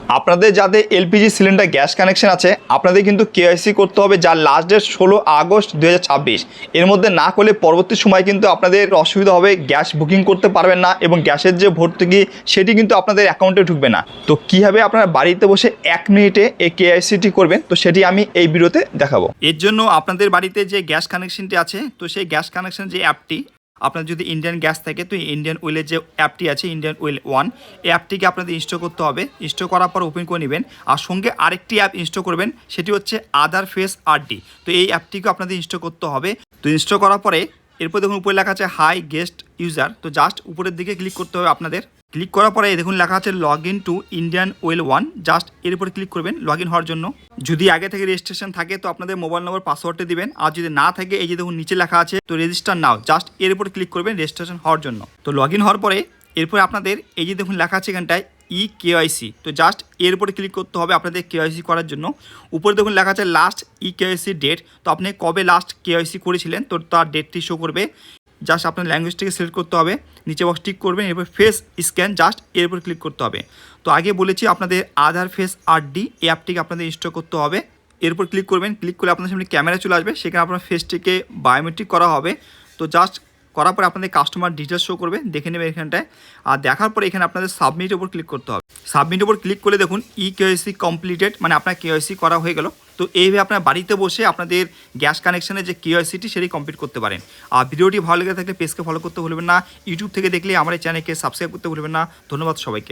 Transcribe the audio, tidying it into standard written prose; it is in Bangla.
আপনাদের যাদের এলপিজি সিলিন্ডার গ্যাস কানেকশন আছে আপনাদের কিন্তু কেওয়াইসি করতে হবে, যার লাস্ট ডেট 16 আগস্ট 2026। এর মধ্যে না করলে পরবর্তী সময় কিন্তু আপনাদের অসুবিধা হবে, গ্যাস বুকিং করতে পারবেন না এবং গ্যাসের যে ভর্তুকি সেটি কিন্তু আপনাদের অ্যাকাউন্টে ঢুকবে না। তো কীভাবে আপনারা বাড়িতে বসে 1 মিনিটে এই কেওয়াইসিটি করবেন, তো সেটি আমি এই ভিডিওতে দেখাবো। এর জন্য আপনাদের বাড়িতে যে গ্যাস কানেকশনটি আছে, তো সেই গ্যাস কানেকশন যে অ্যাপটি, আপনার যদি ইন্ডিয়ান গ্যাস থাকে তো ইন্ডিয়ান ওয়েলের যে অ্যাপটি আছে ইন্ডিয়ান ওয়েল 1, এই অ্যাপটিকে আপনাদের ইনস্টল করতে হবে। ইনস্টল করার পর ওপেন করে নেবেন আর সঙ্গে আরেকটি অ্যাপ ইনস্টল করবেন, সেটি হচ্ছে আদার ফেস আরডি। তো এই অ্যাপটিকে আপনাদের ইনস্টল করতে হবে। তো ইনস্টল করার পরে এরপর দেখুন উপরে লেখা আছে হাই গেস্ট ইউজার, তো জাস্ট উপরের দিকে ক্লিক করতে হবে আপনাদের। ক্লিক করার পরে দেখুন লেখা আছে log in to Indian Oil 1, just এর উপরে ক্লিক করবেন লগ ইন হওয়ার জন্য। যদি আগে থেকে রেজিস্ট্রেশন থাকে তো আপনাদের মোবাইল নম্বর পাসওয়ার্ডটা দিবেন, আর যদি না থাকে এই যে দেখুন নিচে লেখা আছে তো রেজিস্টার নাও, জাস্ট এর উপরে ক্লিক করবেন রেজিস্ট্রেশন হওয়ার জন্য। তো লগ ইন হওয়ার পরে এরপরে আপনাদের এই যে দেখুন লেখা আছে এখানটায় কেওয়াইসি, তো জাস্ট এর উপরে ক্লিক করতে হবে আপনাদের কেওয়াইসি করার জন্য। উপরে দেখুন লেখা আছে লাস্ট কেওয়াইসি ডেট, তো আপনি কবে লাস্ট কেওয়াইসি করেছিলেন তো তার ডেটটি শো করবে। জাস্ট আপনার ল্যাঙ্গুয়েজটিকে সিলেক্ট করতে হবে, নিচে বক্স টিক করবেন, এরপর ফেস স্ক্যান জাস্ট এর উপর ক্লিক করতে হবে। তো আগে বলেছি আপনাদের আধার ফেস আরডি এই অ্যাপটিকে আপনাদের ইনস্টল করতে হবে। এরপর ক্লিক করবেন, ক্লিক করলে আপনার সামনে ক্যামেরা চলে আসবে, সেখানে আপনার ফেসটিকে বায়োমেট্রিক করা হবে। তো জাস্ট করার পরে আপনাদের কাস্টমার ডিটেলস শো করবে, দেখে নেবে এখানটায়। আর দেখার পরে এখানে আপনাদের সাবমিটের উপর ক্লিক করতে হবে। সাবমিটের উপর ক্লিক করলে দেখুন কেওয়াইসি কমপ্লিটেড, মানে আপনার কেওয়াইসি করা হয়ে গেল। তো এইভাবে আপনার বাড়িতে বসে আপনাদের গ্যাস কানেকশনের যে কেওয়াইসিটি সেটি কমপ্লিট করতে পারেন। আর ভিডিওটি ভালো লেগে থাকলে পেজকে ফলো করতে ভুলবেন না, ইউটিউব থেকে দেখলে আমার এই চ্যানেলকে সাবস্ক্রাইব করতে ভুলবেন না। ধন্যবাদ সবাইকে।